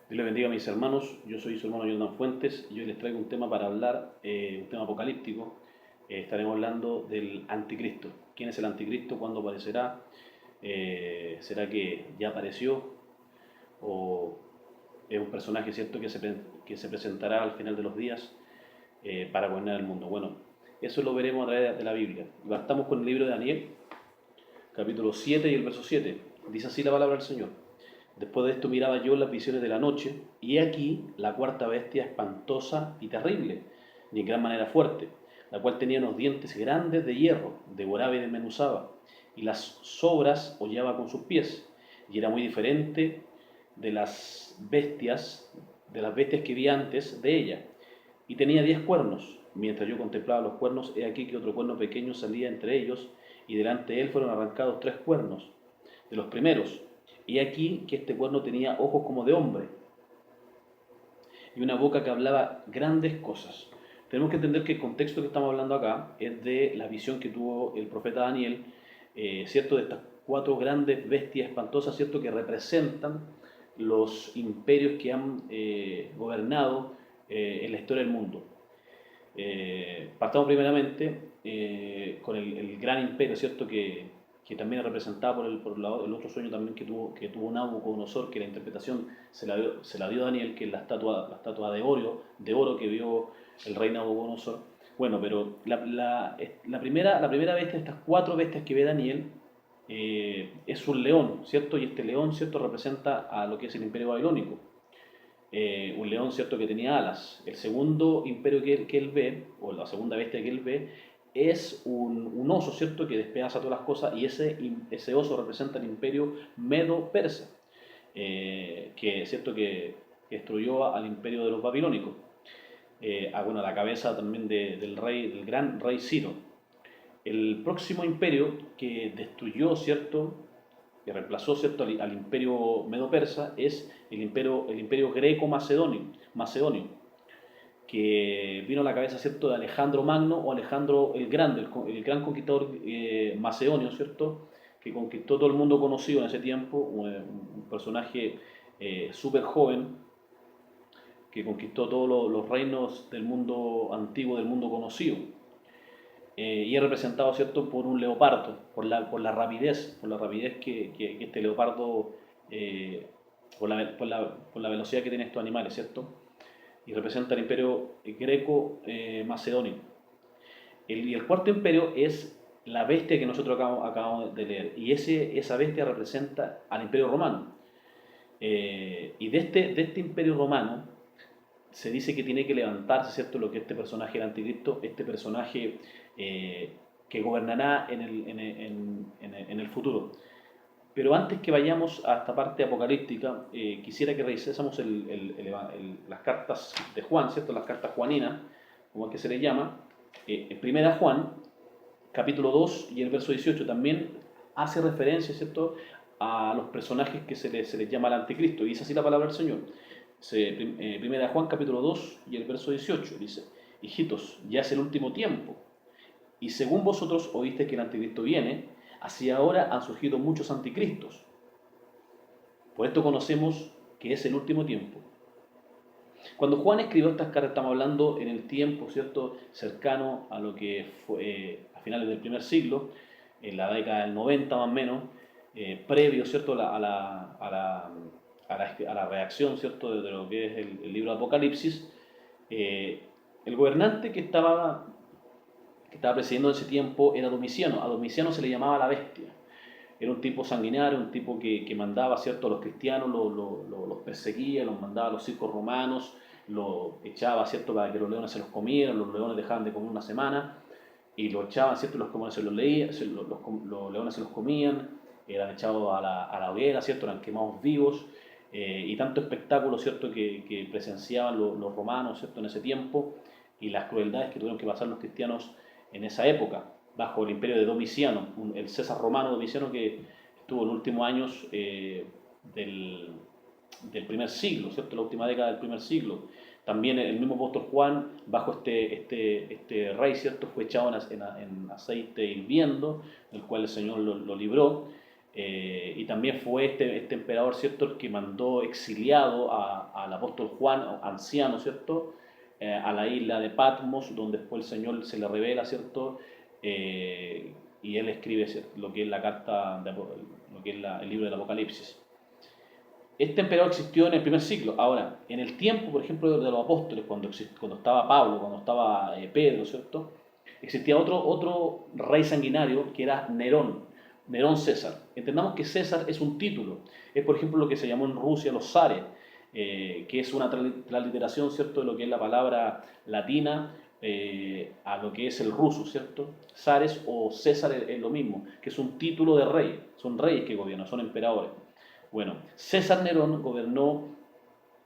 Dios les bendiga a mis hermanos, yo soy su hermano Jonathan Fuentes y hoy les traigo un tema para hablar, un tema apocalíptico. Estaremos hablando del anticristo. ¿Quién es el anticristo? ¿Cuándo aparecerá? ¿Será que ya apareció? ¿O es un personaje cierto que se presentará al final de los días para gobernar el mundo? Bueno, eso lo veremos a través de la Biblia. Partamos con el libro de Daniel, capítulo 7 y el verso 7. Dice así la palabra del Señor. Después de esto miraba yo las visiones de la noche, y he aquí la cuarta bestia espantosa y terrible, y en gran manera fuerte, la cual tenía unos dientes grandes de hierro, devoraba y desmenuzaba, y las sobras hollaba con sus pies, y era muy diferente de de las bestias que vi antes de ella, y tenía 10 cuernos. Mientras yo contemplaba los cuernos, he aquí que otro cuerno pequeño salía entre ellos, y delante de él fueron arrancados 3 cuernos de los primeros. Y aquí que este cuerno tenía ojos como de hombre y una boca que hablaba grandes cosas. Tenemos que entender que el contexto que estamos hablando acá es de la visión que tuvo el profeta Daniel, ¿cierto? De estas 4 grandes bestias espantosas, ¿cierto? Que representan los imperios que han gobernado en la historia del mundo. Partamos primeramente con el gran imperio, ¿cierto? Que también es representado el otro sueño también que tuvo Nabucodonosor, que la interpretación se la dio Daniel, que es la estatua de oro que vio el rey Nabucodonosor. Bueno, pero la primera bestia de estas 4 bestias que ve Daniel es un león, ¿cierto? Y este león, ¿cierto? Representa a lo que es el imperio babilónico. Un león, ¿cierto?, que tenía alas. El segundo imperio que él ve, o la segunda bestia que él ve, es un oso, ¿cierto?, que despedaza todas las cosas, y ese oso representa el imperio medo-persa, que es cierto que destruyó al imperio de los babilónicos. Bueno, a la cabeza también del gran rey Ciro. El próximo imperio que destruyó, ¿cierto?, que reemplazó, ¿cierto?, al imperio medo-persa es el imperio greco-macedonio, que vino a la cabeza, ¿cierto?, de Alejandro Magno o Alejandro el Grande, el gran conquistador macedonio, ¿cierto?, que conquistó todo el mundo conocido en ese tiempo, un personaje súper joven, que conquistó todos los reinos del mundo antiguo, del mundo conocido. Y es representado, ¿cierto?, por un leopardo, por la rapidez que este leopardo, por la velocidad que tienen estos animales, ¿cierto? Y representa el imperio greco-macedonio. Y el cuarto imperio es la bestia que nosotros acabamos de leer, y esa bestia representa al imperio romano. Y de este imperio romano se dice que tiene que levantarse, ¿cierto?, lo que este personaje, el anticristo, este personaje que gobernará en el futuro. Pero antes que vayamos a esta parte apocalíptica, quisiera que revisásemos las cartas de Juan, ¿cierto?, las cartas juaninas, como es que se les llama. En primera Juan, capítulo 2 y el verso 18, también hace referencia, ¿cierto?, a los personajes que se les llama el anticristo, y dice así la palabra del Señor. Primera Juan capítulo 2 y el verso 18 dice: hijitos, ya es el último tiempo, y según vosotros oíste que el anticristo viene, así ahora han surgido muchos anticristos. Por esto conocemos que es el último tiempo. Cuando Juan escribió estas cartas, estamos hablando en el tiempo, ¿cierto?, cercano a lo que fue a finales del primer siglo, en la década del 90 más o menos, previo, ¿cierto?, a la reacción, ¿cierto?, de lo que es el libro de Apocalipsis. El gobernante que estaba presidiendo ese tiempo era Domiciano. A Domiciano se le llamaba la bestia. Era un tipo sanguinario, un tipo que mandaba, ¿cierto?, a los cristianos, los perseguía, los mandaba a los circos romanos, los echaba, ¿cierto?, para que los leones se los comieran. Los leones dejaban de comer una semana y los echaban, ¿cierto?, los leones se los comían, eran echados a la hoguera, ¿cierto?, eran quemados vivos. Y tanto espectáculo, ¿cierto?, que presenciaban los romanos, ¿cierto?, en ese tiempo, y las crueldades que tuvieron que pasar los cristianos en esa época, bajo el imperio de Domiciano, el César romano Domiciano, que estuvo en los últimos años del primer siglo, ¿cierto?, la última década del primer siglo. También el mismo apóstol Juan, bajo este rey, ¿cierto?, fue echado en aceite hirviendo, del cual el Señor lo libró. Y también fue este emperador, ¿cierto?, el que mandó exiliado al apóstol Juan, anciano, ¿cierto?, a la isla de Patmos, donde después el Señor se le revela, ¿cierto?, y él escribe, ¿cierto?, lo que es la carta, lo que es el libro del Apocalipsis. Este emperador existió en el primer siglo. Ahora, en el tiempo, por ejemplo, de los apóstoles, cuando estaba Pablo, cuando estaba Pedro, ¿cierto?, existía otro rey sanguinario que era Nerón César. Entendamos que César es un título. Es, por ejemplo, lo que se llamó en Rusia los zares, que es una transliteración, ¿cierto?, de lo que es la palabra latina a lo que es el ruso, ¿cierto? Zares o César es lo mismo, que es un título de rey. Son reyes que gobiernan, son emperadores. Bueno, César Nerón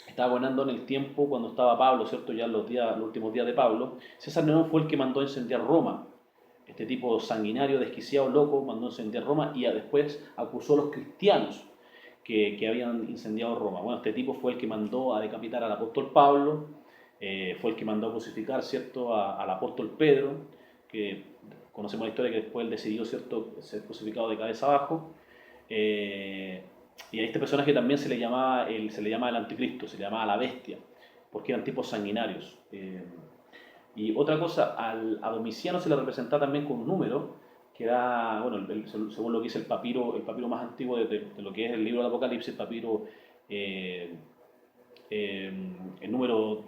estaba gobernando en el tiempo cuando estaba Pablo, ¿cierto? Ya en los últimos días de Pablo. César Nerón fue el que mandó a incendiar Roma. Este tipo sanguinario, desquiciado, loco, mandó a incendiar Roma y después acusó a los cristianos que habían incendiado Roma. Bueno, este tipo fue el que mandó a decapitar al apóstol Pablo, fue el que mandó a crucificar, ¿cierto?, al apóstol Pedro, que conocemos la historia que después él decidió, ¿cierto?, ser crucificado de cabeza abajo. Y a este personaje también se le llama el anticristo, se le llamaba la bestia, porque eran tipos sanguinarios. Y otra cosa, a Domiciano se le representaba también con un número, que era, bueno, según lo que dice el papiro más antiguo de lo que es el libro del Apocalipsis, el papiro, el número,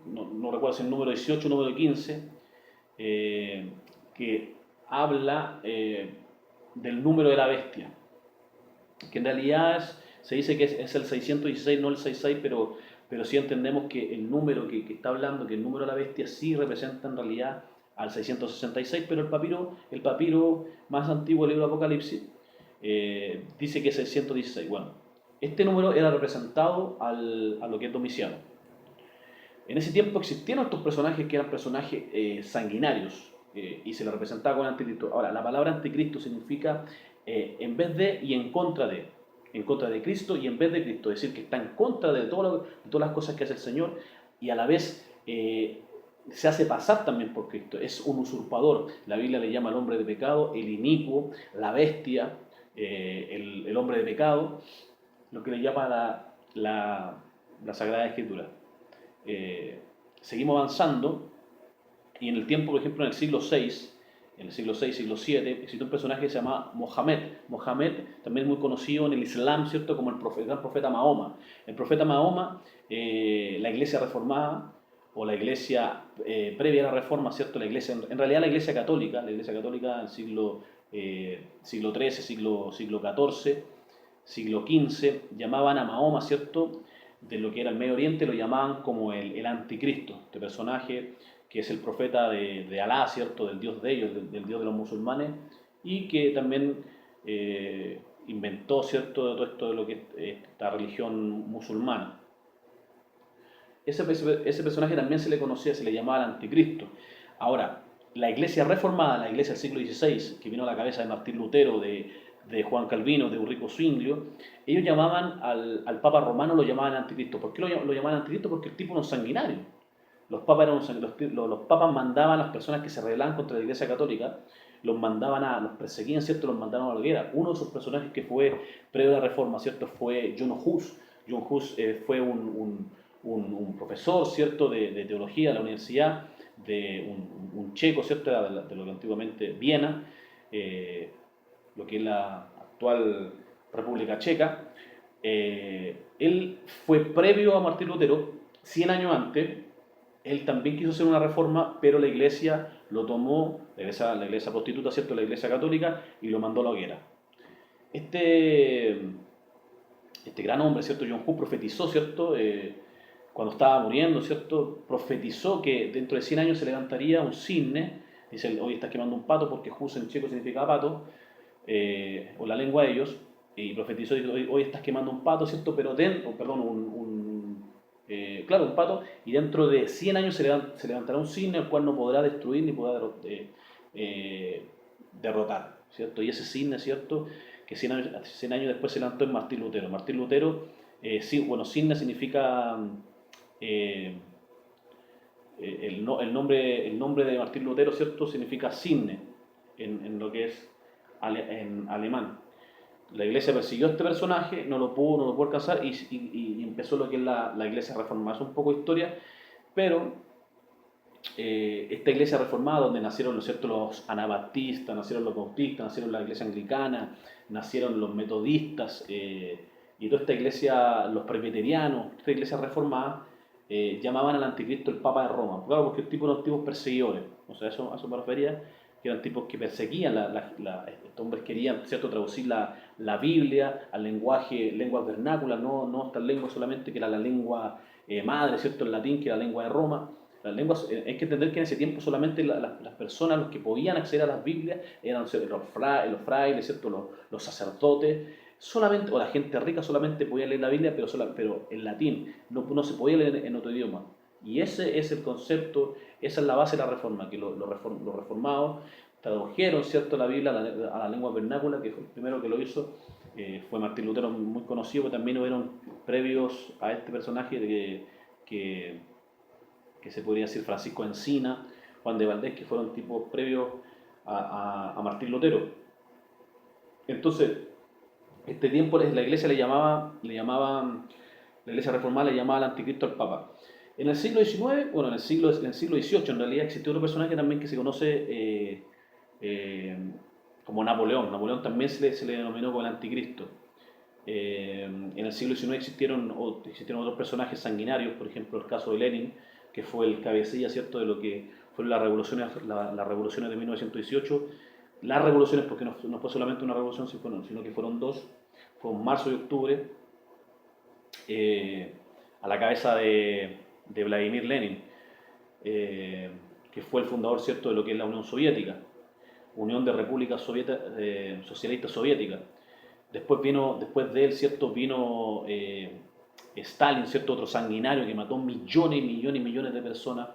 no recuerdo si el número 18 o número 15, que habla del número de la bestia, que en realidad se dice que es el 616, no el 66, pero sí entendemos que el número que está hablando, que el número de la bestia sí representa en realidad al 666, pero el papiro más antiguo del libro de Apocalipsis dice que es 616. Bueno, este número era representado a lo que es Domiciano. En ese tiempo existieron estos personajes que eran personajes sanguinarios y se les representaba con anticristo. Ahora, la palabra anticristo significa en vez de y en contra de Cristo y en vez de Cristo, es decir, que está en contra de todas las cosas que hace el Señor y a la vez se hace pasar también por Cristo. Es un usurpador. La Biblia le llama al hombre de pecado, el inicuo, la bestia, el hombre de pecado, lo que le llama la Sagrada Escritura. Seguimos avanzando y en el tiempo, por ejemplo, en el siglo VI, siglo VII, existe un personaje que se llama Mohamed. Mohamed también es muy conocido en el Islam, ¿cierto?, como el gran profeta Mahoma. El profeta Mahoma, la iglesia reformada o la iglesia previa a la reforma, ¿cierto?, la iglesia, en realidad la iglesia católica del siglo XIII, siglo XIV, siglo XV, llamaban a Mahoma, ¿cierto?, de lo que era el Medio Oriente, lo llamaban como el anticristo, este personaje que es el profeta de Alá, ¿cierto?, del Dios de ellos, del Dios de los musulmanes, y que también inventó, ¿cierto?, de todo esto de lo que es esta religión musulmana. Ese personaje también se le conocía, se le llamaba el anticristo. Ahora, la iglesia reformada, la iglesia del siglo XVI, que vino a la cabeza de Martín Lutero, de Juan Calvino, de Ulrico Zwinglio, ellos llamaban al Papa romano, lo llamaban anticristo. ¿Por qué lo llamaban anticristo? Porque el tipo era un sanguinario. Los papas mandaban a las personas que se rebelaban contra la iglesia católica, los perseguían, ¿cierto?, los mandaban a la hoguera. Uno de esos personajes que fue previo a la reforma, ¿cierto?, fue John Hus. John Hus fue un profesor, ¿cierto?, de teología de la universidad, un checo, ¿cierto?, de lo que antiguamente Viena, lo que es la actual República Checa. Él fue previo a Martín Lutero, 100 años antes. Él también quiso hacer una reforma, pero la iglesia lo tomó, la iglesia prostituta, ¿cierto?, la iglesia católica, y lo mandó a la hoguera. Este gran hombre, ¿cierto?, John Hus, profetizó, ¿cierto?, cuando estaba muriendo, ¿cierto?, profetizó que dentro de 100 años se levantaría un cisne. Dice, hoy estás quemando un pato, porque Hus en checo significa pato, o la lengua de ellos, y profetizó, hoy estás quemando un pato, ¿cierto?, pero un pato, y dentro de 100 años se levantará un cisne el cual no podrá destruir ni podrá derrotar, ¿cierto? Y ese cisne, ¿cierto?, que 100 años después se levantó en Martín Lutero. Martín Lutero, cisne significa, el nombre de Martín Lutero, ¿cierto?, significa cisne en lo que es en alemán. La iglesia persiguió a este personaje, no lo pudo alcanzar y empezó lo que es la iglesia reformada. Es un poco historia, pero esta iglesia reformada donde nacieron, ¿no es cierto?, los anabaptistas, nacieron los bautistas, nacieron la iglesia anglicana, nacieron los metodistas y toda esta iglesia, los presbiterianos, esta iglesia reformada, llamaban al anticristo el Papa de Roma. Claro, porque el tipo eran tipos perseguidores, o sea, a eso me refería, que eran tipos que perseguían, estos hombres querían, ¿cierto?, traducir la Biblia al lenguaje, lenguas vernáculas, no esta lengua solamente que era la lengua madre, ¿cierto?, el latín, que era la lengua de Roma. Las lenguas, hay que entender que en ese tiempo solamente las personas, los que podían acceder a las Biblias, eran los frailes, ¿cierto?, los sacerdotes, solamente, o la gente rica solamente podía leer la Biblia, pero en latín, no se podía leer en otro idioma. Y ese es el concepto, esa es la base de la reforma, que los reformados tradujeron, ¿cierto?, la Biblia a la lengua vernácula, que fue el primero que lo hizo, fue Martín Lutero, muy conocido, pero también hubieron previos a este personaje que se podría decir Francisco Encina, Juan de Valdés, que fueron tipos previos a Martín Lutero. Entonces, este tiempo la iglesia la iglesia reformada le llamaba al anticristo al Papa. En el siglo XIX, bueno, en el siglo XVIII en realidad existió otro personaje también que se conoce como Napoleón. Napoleón también se le denominó como el anticristo. En el siglo XIX existieron otros personajes sanguinarios, por ejemplo el caso de Lenin, que fue el cabecilla, ¿cierto?, de lo que fueron las revoluciones de 1918. Las revoluciones, porque no fue solamente una revolución, sino que fueron dos, fue en marzo y octubre, a la cabeza de Vladimir Lenin, que fue el fundador, ¿cierto?, de lo que es la Unión Soviética, Unión de Repúblicas Socialistas Soviéticas. Después de él, ¿cierto?, vino Stalin, ¿cierto?, otro sanguinario que mató millones y millones y millones de personas.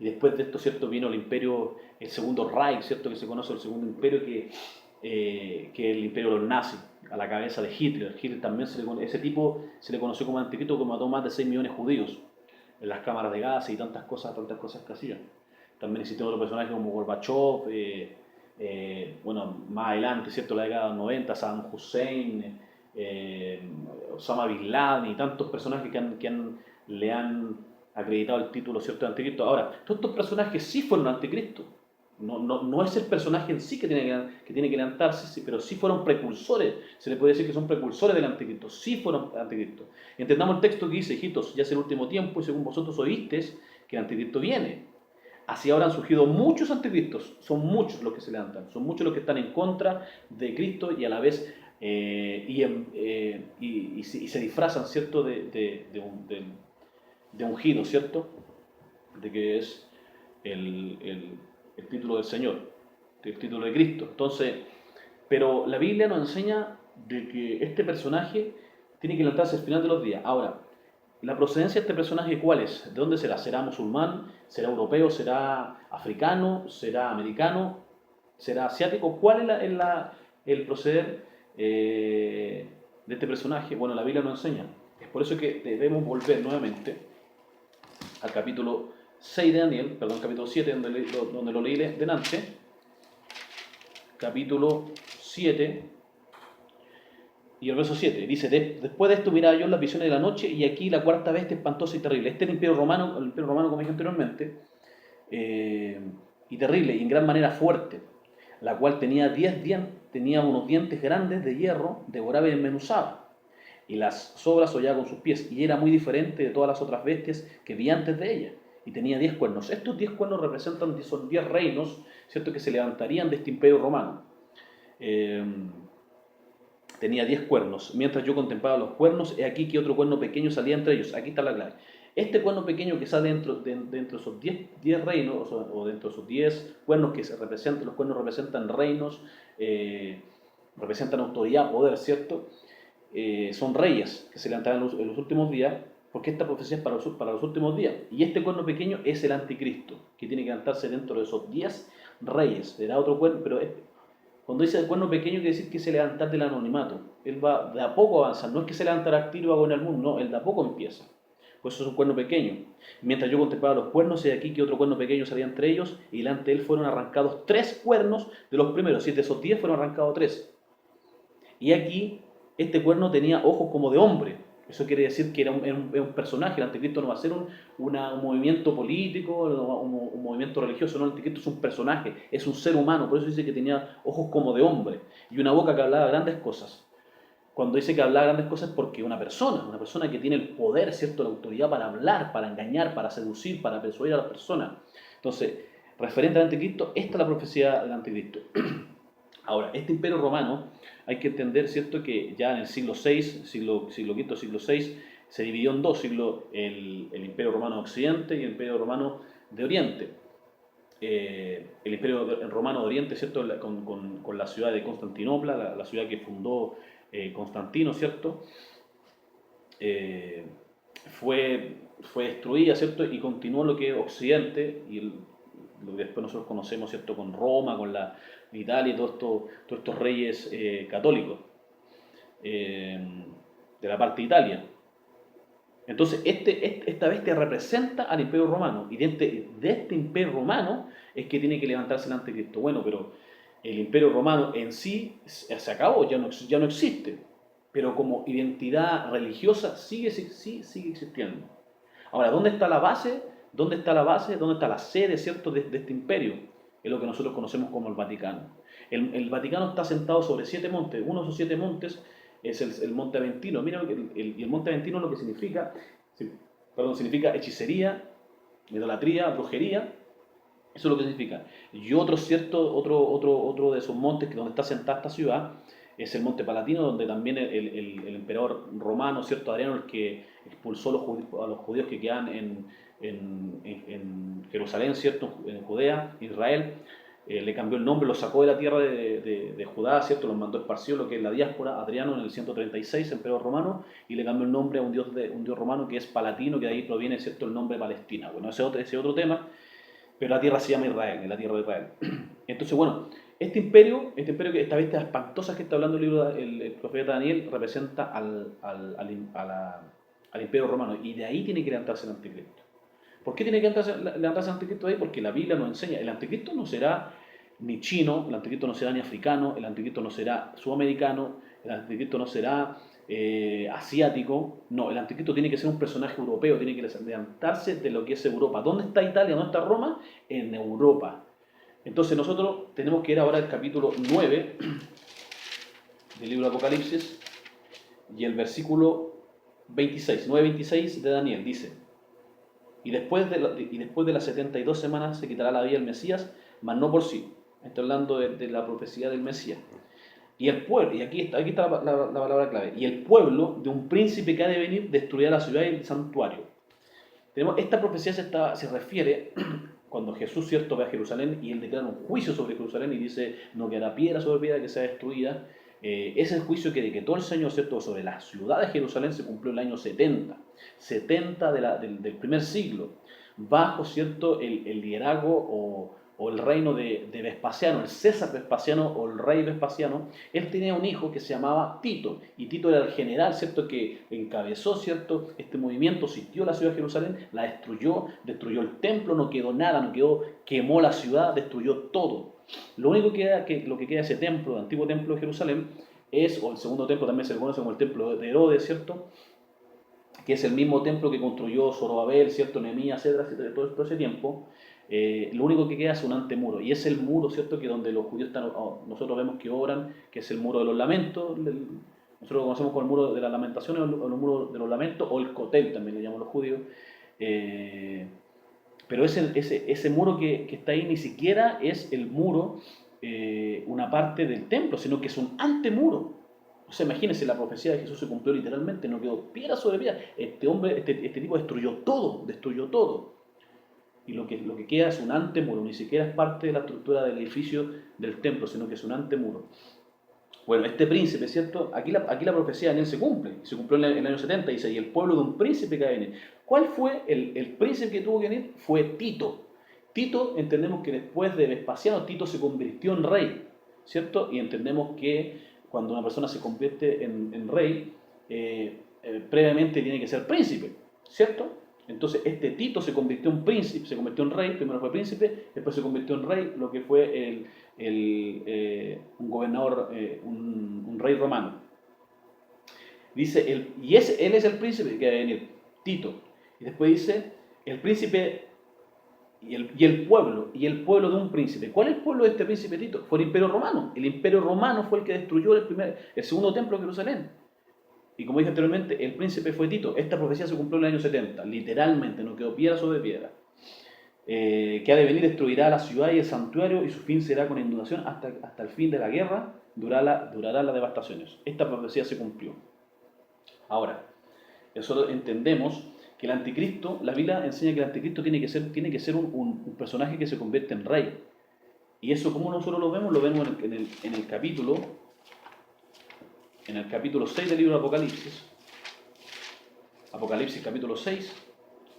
Y después de esto, ¿cierto?, vino el imperio, el segundo Reich, ¿cierto?, que se conoce el segundo imperio, que es el imperio de los nazis, a la cabeza de Hitler. Hitler también ese tipo se le conoció como anticristo, que mató más de 6 millones de judíos en las cámaras de gas y tantas cosas que hacían. También existen otros personajes como Gorbachev, bueno, más adelante, ¿cierto?, la década de los 90, Saddam Hussein, Osama Bin Laden y tantos personajes le han acreditado el título, ¿cierto?, de anticristo. Ahora, todos estos personajes sí fueron anticristo. No es el personaje en sí que tiene que levantarse, pero sí fueron precursores. Se le puede decir que son precursores del anticristo. Sí fueron anticristo. Entendamos el texto que dice: hijitos, ya es el último tiempo y según vosotros oísteis que el anticristo viene. Así ahora han surgido muchos anticristos. Son muchos los que se levantan. Son muchos los que están en contra de Cristo y a la vez se disfrazan, ¿cierto?, de ungido, ¿cierto?, de que es el título del Señor, el título de Cristo. Entonces, pero la Biblia nos enseña de que este personaje tiene que levantarse al final de los días. Ahora, la procedencia de este personaje, ¿cuál es? ¿De dónde será? ¿Será musulmán? ¿Será europeo? ¿Será africano? ¿Será americano? ¿Será asiático? ¿Cuál es el proceder de este personaje? Bueno, la Biblia nos enseña. Es por eso que debemos volver nuevamente al capítulo 6 de Daniel, perdón, capítulo 7, donde lo leí delante. Capítulo 7 y el verso 7 dice: después de esto miraba yo las visiones de la noche, y aquí la cuarta bestia espantosa y terrible. Este es el imperio romano, como dije anteriormente, y terrible, y en gran manera fuerte, la cual tenía unos dientes grandes de hierro, devoraba y desmenuzaba, y las sobras hollaba con sus pies, y era muy diferente de todas las otras bestias que vi antes de ella, y tenía 10 cuernos. Estos 10 cuernos son 10 reinos, ¿cierto?, que se levantarían de este imperio romano. Tenía 10 cuernos. Mientras yo contemplaba los cuernos, he aquí que otro cuerno pequeño salía entre ellos. Aquí está la clave. Este cuerno pequeño que sale dentro de esos 10 reinos, o dentro de esos 10 cuernos que se representan, los cuernos representan reinos, representan autoridad, poder, ¿cierto? Son reyes que se levantarán en los últimos días, porque esta profecía es para los últimos días. Y este cuerno pequeño es el anticristo, que tiene que levantarse dentro de esos 10 reyes. Será otro cuerno, pero cuando dice el cuerno pequeño, quiere decir que se levantar del anonimato. Él va de a poco avanzar. No es que se levantará activo y va a gobernar el mundo, no, él de a poco empieza. Pues eso es un cuerno pequeño. Mientras yo contemplaba los cuernos, he aquí que otro cuerno pequeño salía entre ellos, y delante de él fueron arrancados 3 cuernos de los primeros. Y de esos 10 fueron arrancados 3. Y aquí, este cuerno tenía ojos como de hombre. Eso quiere decir que era un personaje. El anticristo no va a ser un movimiento político, un movimiento religioso. No, el anticristo es un personaje, es un ser humano. Por eso dice que tenía ojos como de hombre y una boca que hablaba grandes cosas. Cuando dice que hablaba grandes cosas es porque una persona que tiene el poder, ¿cierto? La autoridad para hablar, para engañar, para seducir, para persuadir a las personas. Entonces, referente al anticristo, esta es la profecía del anticristo. Ahora, este imperio romano, hay que entender, ¿cierto?, que ya en el siglo VI, siglo V, siglo VI, se dividió en dos siglos, el imperio romano de Occidente y el imperio romano de Oriente. El imperio romano de Oriente, ¿cierto?, con la ciudad de Constantinopla, la ciudad que fundó Constantino, ¿cierto?, fue destruida, ¿cierto?, y continuó lo que es Occidente, y lo que después nosotros conocemos, ¿cierto?, con Roma, con la Italia y todos estos reyes católicos de la parte de Italia. Entonces, esta bestia representa al imperio romano, y de este imperio romano es que tiene que levantarse el anticristo. Bueno, pero el imperio romano en sí se acabó, ya no existe, pero como identidad religiosa sí sigue existiendo. Ahora, ¿dónde está la base? ¿Dónde está la sede, ¿cierto?, de este imperio? Es lo que nosotros conocemos como el Vaticano. El Vaticano está sentado sobre 7 montes. Uno de esos 7 montes es el Monte Aventino. Mira, el Monte Aventino lo que significa, significa hechicería, idolatría, brujería. Eso es lo que significa. Y otro de esos montes donde está sentada esta ciudad es el Monte Palatino, donde también el emperador romano, ¿cierto?, Adriano, el que expulsó a los judíos que quedan en Jerusalén, ¿cierto?, en Judea, Israel, le cambió el nombre, los sacó de la tierra de Judá, ¿cierto?, los mandó esparcido lo que es la diáspora, Adriano en el 136, emperador romano, y le cambió el nombre a un dios romano que es Palatino, que de ahí proviene, ¿cierto?, el nombre Palestina. Bueno, ese otro tema, pero la tierra se llama Israel, es la tierra de Israel. Entonces, bueno, esta bestia espantosa que está hablando el profeta Daniel, representa al imperio romano, y de ahí tiene que levantarse el anticristo. ¿Por qué tiene que levantarse el anticristo de ahí? Porque la Biblia nos enseña, el anticristo no será ni chino, el anticristo no será ni africano, el anticristo no será sudamericano, el anticristo no será asiático. No, el anticristo tiene que ser un personaje europeo, tiene que levantarse de lo que es Europa. ¿Dónde está Italia? ¿Dónde está Roma? En Europa. Entonces nosotros tenemos que ir ahora al capítulo 9 del libro de Apocalipsis y el versículo 26, 9:26 de Daniel dice: y después de las 72 semanas se quitará la vida del Mesías, mas no por sí. Estoy hablando de la profecía del Mesías. Y el pueblo, y aquí está la palabra clave, y el pueblo de un príncipe que ha de venir destruirá la ciudad y el santuario. Esta profecía se refiere cuando Jesús, ¿cierto?, va a Jerusalén y él declara un juicio sobre Jerusalén y dice: no quedará piedra sobre piedra que sea destruida. Ese juicio que decretó el Señor, ¿cierto?, sobre la ciudad de Jerusalén se cumplió en el año 70 del primer siglo, bajo, ¿cierto?, el liderazgo o el reino de Vespasiano, el César Vespasiano o el rey Vespasiano. Él tenía un hijo que se llamaba Tito, y Tito era el general, ¿cierto?, que encabezó, ¿cierto?, este movimiento, sitió la ciudad de Jerusalén, la destruyó el templo, no quedó nada, quemó la ciudad, destruyó todo. Lo único que queda ese templo, el antiguo templo de Jerusalén, o el segundo templo también se le conoce como el templo de Herodes, ¿cierto?, que es el mismo templo que construyó Zorobabel, ¿cierto?, Nehemías, etcétera, todo ese tiempo. Lo único que queda es un antemuro, y es el muro, ¿cierto?, que donde los judíos nosotros vemos que oran, que es el muro de los lamentos. Nosotros lo conocemos como el muro de las lamentaciones, o el muro de los lamentos, o el cotel también le llaman los judíos. Pero ese muro que está ahí ni siquiera es el muro, una parte del templo, sino que es un antemuro. O sea, imagínense, la profecía de Jesús se cumplió literalmente, no quedó piedra sobre piedra. Este tipo destruyó todo. Y lo que queda es un antemuro, ni siquiera es parte de la estructura del edificio del templo, sino que es un antemuro. Bueno, este príncipe, ¿cierto? Aquí la profecía de Daniel se cumplió en el año 70, dice: y el pueblo de un príncipe que va a venir. ¿Cuál fue el príncipe que tuvo que venir? Fue Tito. Tito, entendemos que después de Vespasiano, Tito se convirtió en rey, ¿cierto? Y entendemos que cuando una persona se convierte en rey, previamente tiene que ser príncipe, ¿cierto? Entonces este Tito se convirtió en príncipe, se convirtió en rey, primero fue príncipe, después se convirtió en rey, lo que fue un gobernador, un rey romano. Dice, él es el príncipe que va a venir, Tito. Y después dice, el príncipe y el pueblo de un príncipe. ¿Cuál es el pueblo de este príncipe Tito? Fue el Imperio Romano. El Imperio Romano fue el que destruyó el segundo templo de Jerusalén. Y como dije anteriormente, el príncipe fue Tito. Esta profecía se cumplió en el año 70, literalmente, no quedó piedra sobre piedra. Que ha de venir, destruirá la ciudad y el santuario, y su fin será con inundación hasta el fin de la guerra, durará las devastaciones. Esta profecía se cumplió. Ahora, nosotros entendemos que el anticristo, la Biblia enseña que el anticristo tiene que ser un personaje que se convierte en rey. Y eso, ¿cómo nosotros lo vemos? Lo vemos en el capítulo 6 del libro de Apocalipsis. Apocalipsis capítulo 6.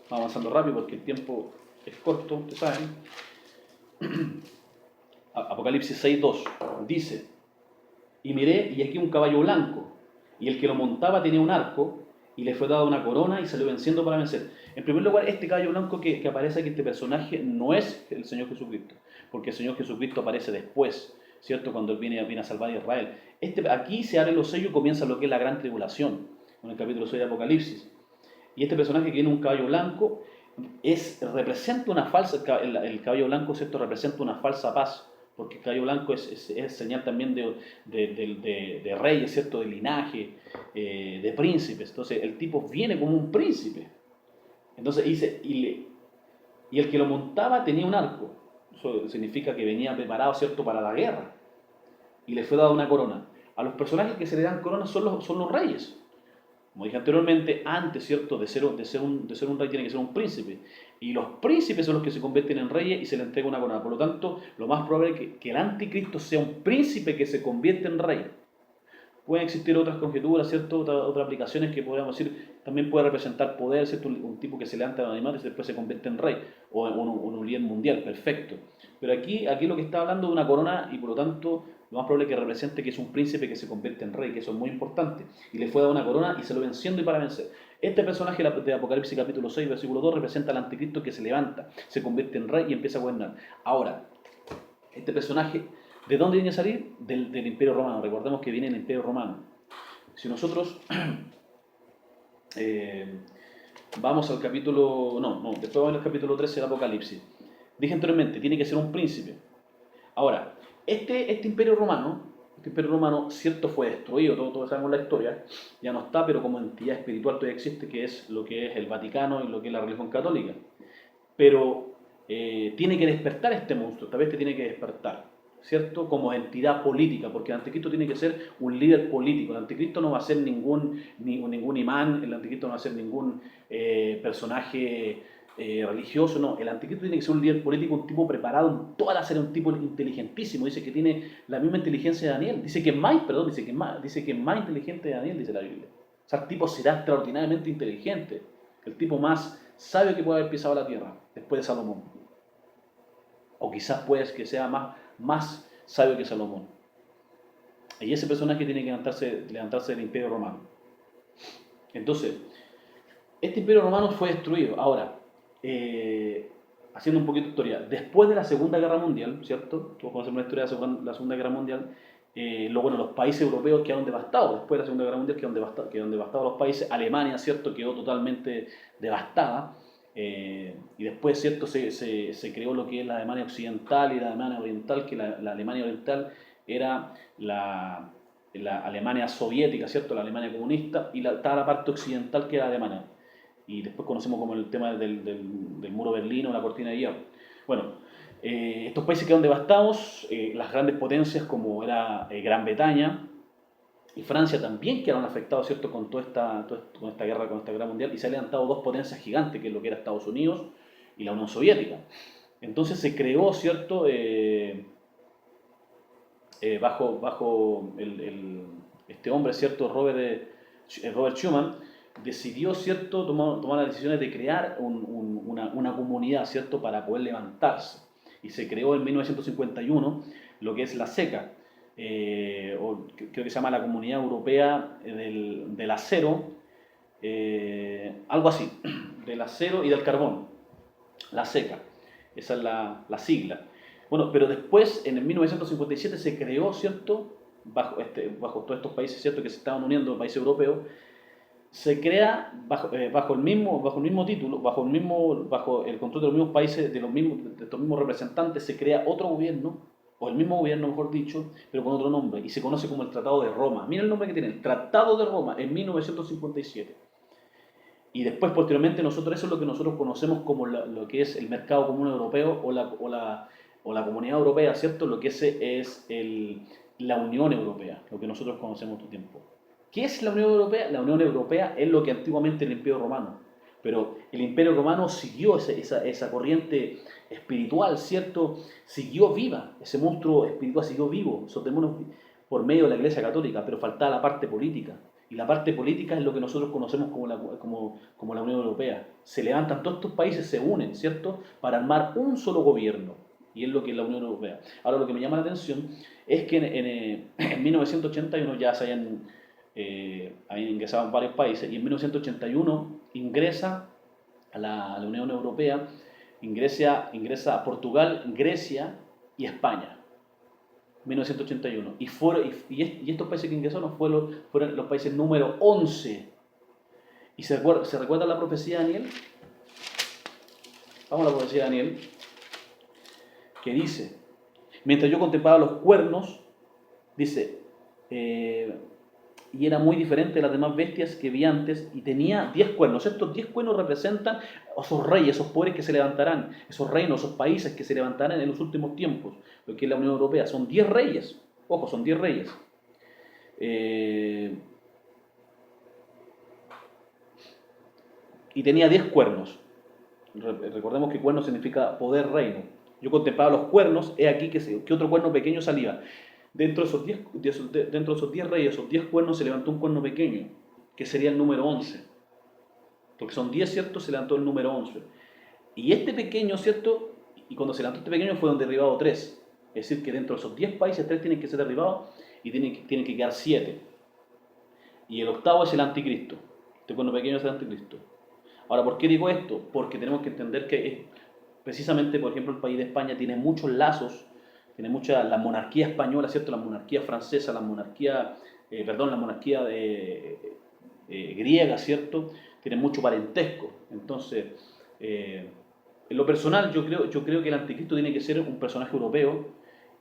Vamos avanzando rápido porque el tiempo es corto, ustedes saben. Apocalipsis 6:2 dice: y miré, y aquí un caballo blanco, y el que lo montaba tenía un arco, y le fue dada una corona, y salió venciendo para vencer. En primer lugar, este caballo blanco que aparece aquí, este personaje, no es el Señor Jesucristo, porque el Señor Jesucristo aparece después, ¿cierto? Cuando Él viene a salvar a Israel. Aquí se abren los sellos y comienza lo que es la gran tribulación, en el capítulo 6 de Apocalipsis. Y este personaje que viene un caballo blanco representa una falsa, el caballo blanco, ¿cierto? Representa una falsa paz, porque el caballo blanco es señal también de reyes, ¿cierto? De linaje, de príncipes. Entonces el tipo viene como un príncipe. Entonces dice, y el que lo montaba tenía un arco. Eso significa que venía preparado, ¿cierto? Para la guerra. Y le fue dada una corona. A los personajes que se le dan coronas son los reyes. Como dije anteriormente, antes, ¿cierto? De ser un rey tiene que ser un príncipe. Y los príncipes son los que se convierten en reyes y se le entrega una corona. Por lo tanto, lo más probable es que el anticristo sea un príncipe que se convierte en rey. Pueden existir otras conjeturas, ¿cierto? Otras aplicaciones que podríamos decir, también puede representar poder, ¿cierto? Un tipo que se levanta de los animales y después se convierte en rey, o un líder mundial, perfecto. Pero aquí lo que está hablando de una corona, y por lo tanto, lo más probable es que represente que es un príncipe que se convierte en rey, que eso es muy importante. Y le fue dada una corona y se lo venciendo y para vencer. Este personaje de Apocalipsis capítulo 6, versículo 2, representa al anticristo que se levanta, se convierte en rey y empieza a gobernar. Ahora, este personaje, ¿de dónde viene a salir? Del Imperio Romano. Recordemos que viene del Imperio Romano. Si nosotros vamos al capítulo... después vamos al capítulo 13 del Apocalipsis. Dije anteriormente, tiene que ser un príncipe. Ahora, este Imperio Romano, cierto, fue destruido, todos sabemos la historia, ya no está, pero como entidad espiritual todavía existe, que es lo que es el Vaticano y lo que es la religión católica. Pero tiene que despertar este monstruo, esta vez tiene que despertar, ¿cierto? Como entidad política, porque el anticristo tiene que ser un líder político. El anticristo no va a ser ningún imán, el anticristo no va a ser ningún personaje religioso, no. El anticristo tiene que ser un líder político, un tipo preparado en toda la serie, un tipo inteligentísimo. Dice que tiene la misma inteligencia de Daniel. Dice que es más inteligente de Daniel, dice la Biblia. O sea, el tipo será extraordinariamente inteligente. El tipo más sabio que puede haber pisado la tierra, después de Salomón. O quizás puede que sea más sabio que Salomón. Y ese personaje tiene que levantarse del Imperio Romano. Entonces, este Imperio Romano fue destruido. Ahora, haciendo un poquito de historia, después de la Segunda Guerra Mundial, ¿cierto? Todos conocemos la historia de la Segunda Guerra Mundial. Los países europeos quedaron devastados. Después de la Segunda Guerra Mundial quedaron devastados los países. Alemania, ¿cierto? Quedó totalmente devastada. Y después, ¿cierto? Se creó lo que es la Alemania Occidental y la Alemania Oriental, que la Alemania Oriental era la Alemania soviética, ¿cierto? La Alemania comunista, y estaba la parte occidental que era Alemania. Y después conocemos como el tema del muro de Berlín o la cortina de hierro. Bueno, estos países quedaron devastados, las grandes potencias como era Gran Bretaña y Francia también quedaron afectados, ¿cierto? Con esta guerra, con esta guerra mundial, y se han levantado dos potencias gigantes, que es lo que era Estados Unidos y la Unión Soviética. Entonces se creó, ¿cierto? Bajo este hombre, ¿cierto? Robert Schuman, decidió, ¿cierto? Tomar las decisiones de crear una comunidad, ¿cierto? Para poder levantarse. Y se creó en 1951 lo que es la CECA, o creo que se llama la Comunidad Europea del Acero, algo así, del acero y del carbón, la CECA, esa es la sigla. Bueno, pero después, en el 1957 se creó, ¿cierto? bajo todos estos países, ¿cierto?, que se estaban uniendo, países europeos, se crea bajo el mismo título, bajo el control de los mismos países, de estos mismos representantes, se crea otro gobierno, o el mismo gobierno, mejor dicho, pero con otro nombre, y se conoce como el Tratado de Roma. Mira el nombre que tiene, el Tratado de Roma, en 1957. Y después, posteriormente, eso es lo que nosotros conocemos como lo que es el mercado común europeo o la comunidad europea, ¿cierto? Lo que es la Unión Europea, lo que nosotros conocemos en tu tiempo. ¿Qué es la Unión Europea? La Unión Europea es lo que antiguamente era el Imperio Romano. Pero el Imperio Romano siguió esa corriente espiritual, ¿cierto? Siguió viva, ese monstruo espiritual siguió vivo, sostenernos por medio de la Iglesia Católica, pero faltaba la parte política. Y la parte política es lo que nosotros conocemos como la Unión Europea. Se levantan todos estos países, se unen, ¿cierto?, para armar un solo gobierno. Y es lo que es la Unión Europea. Ahora, lo que me llama la atención es que en 1981 ya se habían ingresado en varios países, y en 1981 ingresa a la Unión Europea, ingresa a Portugal, Grecia y España. 1981. Y estos países que ingresaron fueron los países número 11. ¿Y se recuerda la profecía de Daniel? Vamos a la profecía de Daniel, que dice: mientras yo contemplaba los cuernos, dice, y era muy diferente de las demás bestias que vi antes, y tenía 10 cuernos. Estos 10 cuernos representan a esos reyes, esos poderes que se levantarán, esos reinos, esos países que se levantarán en los últimos tiempos, lo que es la Unión Europea. Son 10 reyes, ojo, son 10 reyes. Y tenía 10 cuernos. Recordemos que cuerno significa poder, reino. Yo contemplaba los cuernos, he aquí que otro cuerno pequeño salía. Dentro de esos 10 reyes, esos 10 cuernos, se levantó un cuerno pequeño, que sería el número 11. Porque son 10, ¿cierto? Se levantó el número 11. Y este pequeño, ¿cierto? Y cuando se levantó este pequeño fueron derribados 3. Es decir, que dentro de esos 10 países, 3 tienen que ser derribados y tienen que quedar 7. Y el octavo es el anticristo. Este cuerno pequeño es el anticristo. Ahora, ¿por qué digo esto? Porque tenemos que entender que precisamente, por ejemplo, el país de España tiene muchos lazos, tiene la monarquía española, ¿cierto?, la monarquía francesa, la monarquía griega, ¿cierto?, tiene mucho parentesco. Entonces, en lo personal, yo creo que el anticristo tiene que ser un personaje europeo,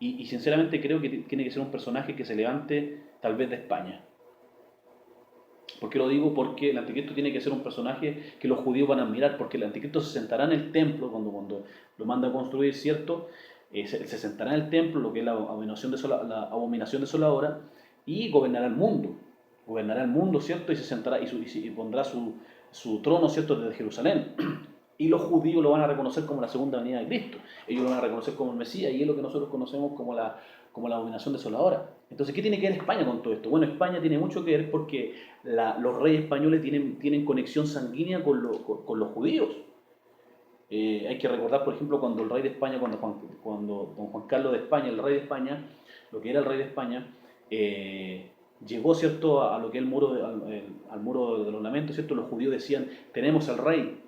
y sinceramente creo que tiene que ser un personaje que se levante tal vez de España. ¿Por qué lo digo? Porque el anticristo tiene que ser un personaje que los judíos van a admirar, porque el anticristo se sentará en el templo cuando lo manda a construir, ¿cierto? Se sentará en el templo, lo que es la abominación desoladora, y gobernará el mundo. Gobernará el mundo, ¿cierto? Y se sentará y pondrá su trono, ¿cierto?, desde Jerusalén. Y los judíos lo van a reconocer como la segunda venida de Cristo. Ellos lo van a reconocer como el Mesías, y es lo que nosotros conocemos como la abominación desoladora. Entonces, ¿qué tiene que ver España con todo esto? Bueno, España tiene mucho que ver porque los reyes españoles tienen conexión sanguínea con los judíos. Hay que recordar, por ejemplo, cuando el rey de España, cuando don Juan Carlos de España, el rey de España, lo que era el rey de España, llegó, ¿cierto?, a lo que es al muro de los lamentos, ¿cierto? Los judíos decían: tenemos al rey.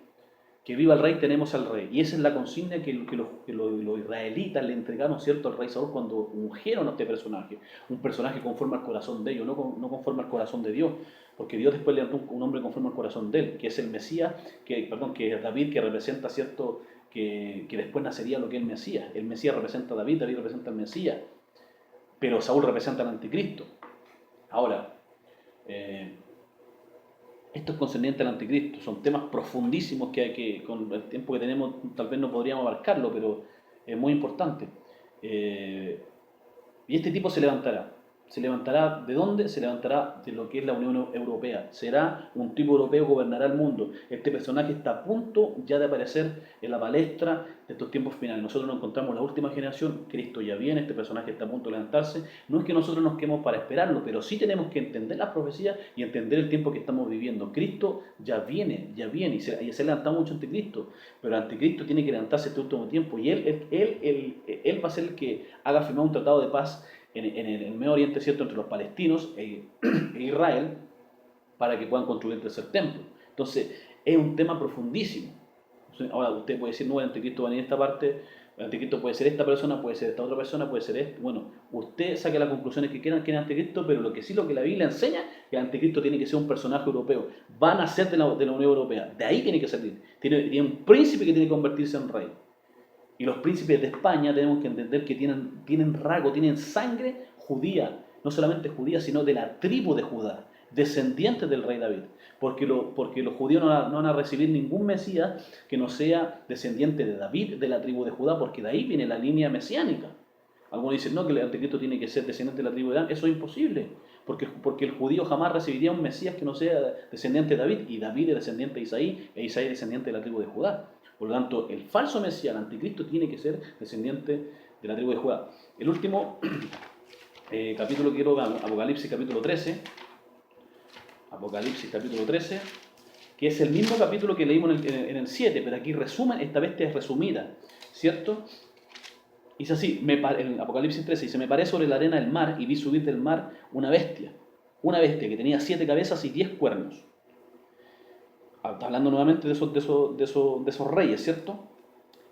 Que viva el rey, tenemos al rey. Y esa es la consigna que los israelitas le entregaron, ¿cierto?, al rey Saúl cuando ungieron a este personaje. Un personaje conforme al corazón de ellos, no conforme al corazón de Dios. Porque Dios después levantó un hombre conforme al corazón de él, que es el Mesías, que es David, que representa, ¿cierto?, que después nacería lo que es el Mesías. El Mesías representa a David, David representa al Mesías. Pero Saúl representa al anticristo. Ahora, esto es concerniente al anticristo, son temas profundísimos que con el tiempo que tenemos tal vez no podríamos abarcarlo, pero es muy importante. Y este tipo se levantará. ¿Se levantará de dónde? Se levantará de lo que es la Unión Europea. Será un tipo europeo, gobernará el mundo. Este personaje está a punto ya de aparecer en la palestra de estos tiempos finales. Nosotros nos encontramos en la última generación, Cristo ya viene, este personaje está a punto de levantarse. No es que nosotros nos quedemos para esperarlo, pero sí tenemos que entender las profecías y entender el tiempo que estamos viviendo. Cristo ya viene, y se levanta mucho anticristo, pero el anticristo tiene que levantarse este último tiempo, y él va a ser el que haga firmar un tratado de paz en el Medio Oriente, ¿cierto?, entre los palestinos e Israel, para que puedan construir el tercer templo. Entonces, es un tema profundísimo. Ahora, usted puede decir: no, el anticristo va a venir en esta parte, El anticristo puede ser esta persona, puede ser esta otra persona, puede ser este. Bueno, usted saque las conclusiones que quieran que es anticristo, pero lo que la Biblia enseña es que el anticristo tiene que ser un personaje europeo. Van a ser de la Unión Europea. De ahí tiene que salir. Tiene un príncipe que tiene que convertirse en rey. Y los príncipes de España tenemos que entender que tienen rasgo, tienen sangre judía. No solamente judía, sino de la tribu de Judá, descendientes del rey David. Porque los judíos no van a recibir ningún Mesías que no sea descendiente de David, de la tribu de Judá, porque de ahí viene la línea mesiánica. Algunos dicen, no, que el anticristo tiene que ser descendiente de la tribu de Dan. Eso es imposible, porque el judío jamás recibiría un Mesías que no sea descendiente de David, y David es descendiente de Isaí, e Isaí es descendiente de la tribu de Judá. Por lo tanto, el falso Mesías, el anticristo, tiene que ser descendiente de la tribu de Judá. El último capítulo que quiero ver, Apocalipsis capítulo 13. Apocalipsis capítulo 13, que es el mismo capítulo que leímos en el 7, pero aquí resumen, esta bestia es resumida, ¿cierto? Dice así, en Apocalipsis 13, dice, me paré sobre la arena del mar y vi subir del mar una bestia que tenía 7 cabezas y 10 cuernos. Está hablando nuevamente de esos reyes, ¿cierto?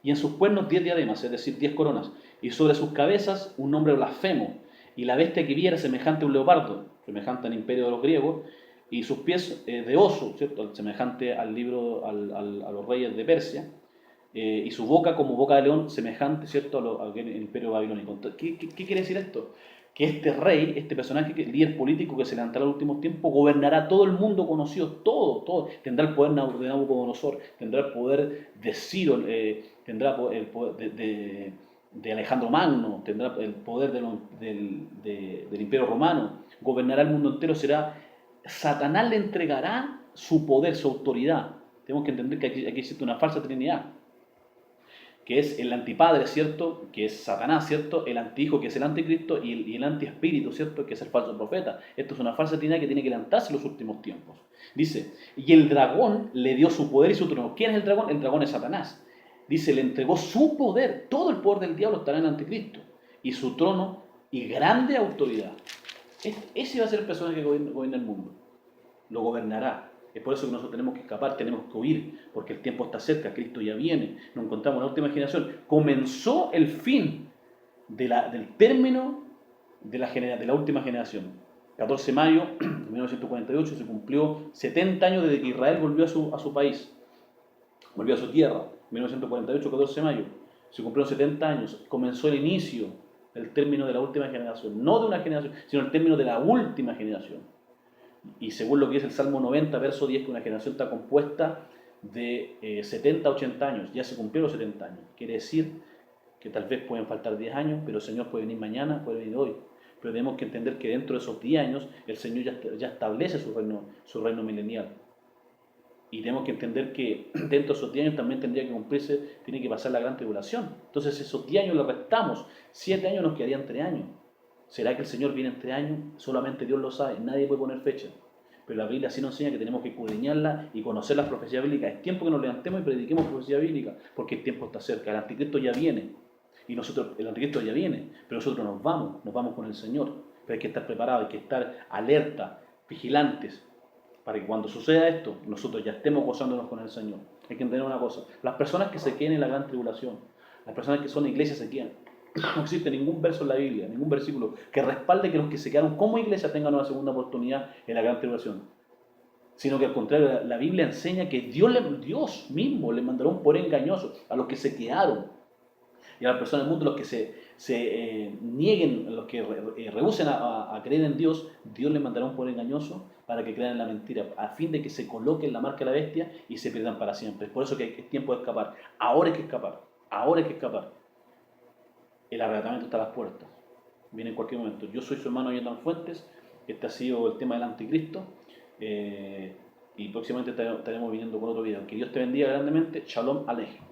Y en sus cuernos 10 diademas, es decir, 10 coronas, y sobre sus cabezas un nombre blasfemo, y la bestia que vi era semejante a un leopardo, semejante al imperio de los griegos, y sus pies de oso, ¿cierto? Semejante a los reyes de Persia, y su boca como boca de león, semejante, ¿cierto?, al imperio babilónico. ¿Qué quiere decir esto? Que este rey, este personaje, el líder político que se levantará en los últimos tiempos, gobernará todo el mundo conocido, todo. Tendrá el poder de Nabucodonosor, tendrá el poder de Ciro, tendrá el poder de Alejandro Magno, tendrá el poder del imperio romano, gobernará el mundo entero, Satanás le entregará su poder, su autoridad. Tenemos que entender que aquí existe una falsa trinidad, que es el antipadre, ¿cierto?, que es Satanás, ¿cierto?, el antihijo, que es el anticristo, y el antiespíritu, ¿cierto?, que es el falso profeta. Esto es una falsa trinidad que tiene que levantarse en los últimos tiempos. Dice, y el dragón le dio su poder y su trono. ¿Quién es el dragón? El dragón es Satanás. Dice, le entregó su poder, todo el poder del diablo estará en el anticristo, y su trono y grande autoridad. Ese va a ser el personaje que gobierna el mundo. Lo gobernará. Es por eso que nosotros tenemos que escapar, tenemos que huir, porque el tiempo está cerca, Cristo ya viene, nos encontramos en la última generación. Comenzó el fin del término de la última generación. 14 de mayo de 1948 se cumplió 70 años desde que Israel volvió a su país, volvió a su tierra. 1948, 14 de mayo, se cumplieron 70 años, comenzó el inicio del término de la última generación, no de una generación, sino el término de la última generación. Y según lo que es el Salmo 90, verso 10, que una generación está compuesta de 70 a 80 años, ya se cumplieron los 70 años. Quiere decir que tal vez pueden faltar 10 años, pero el Señor puede venir mañana, puede venir hoy. Pero tenemos que entender que dentro de esos 10 años el Señor ya establece su reino milenial. Y tenemos que entender que dentro de esos 10 años también tendría que cumplirse, tiene que pasar la gran tribulación. Entonces esos 10 años le restamos, 7 años nos quedarían 3 años. ¿Será que el Señor viene en 3 años? Solamente Dios lo sabe, nadie puede poner fecha. Pero la Biblia sí nos enseña que tenemos que escudriñarla y conocer las profecías bíblicas. Es tiempo que nos levantemos y prediquemos profecía bíblica, porque el tiempo está cerca. El anticristo ya viene, y el anticristo ya viene, pero nosotros nos vamos con el Señor. Pero hay que estar preparados, hay que estar alerta, vigilantes, para que cuando suceda esto, nosotros ya estemos gozándonos con el Señor. Hay que entender una cosa, las personas que se queden en la gran tribulación, las personas que son iglesias se quedan. No existe ningún verso en la Biblia, ningún versículo que respalde que los que se quedaron como iglesia tengan una segunda oportunidad en la gran tribulación. Sino que al contrario, la Biblia enseña que Dios mismo le mandará un poder engañoso a los que se quedaron. Y a las personas del mundo, los que se nieguen, los que rehúsen a creer en Dios, Dios les mandará un poder engañoso para que crean en la mentira, a fin de que se coloquen la marca de la bestia y se pierdan para siempre. Es por eso que es tiempo de escapar. Ahora hay que escapar. El arrebatamiento está a las puertas. Viene en cualquier momento. Yo soy su hermano Jonathan Fuentes. Este ha sido el tema del anticristo. Y próximamente estaremos viniendo con otro video. Que Dios te bendiga grandemente. Shalom Alejem.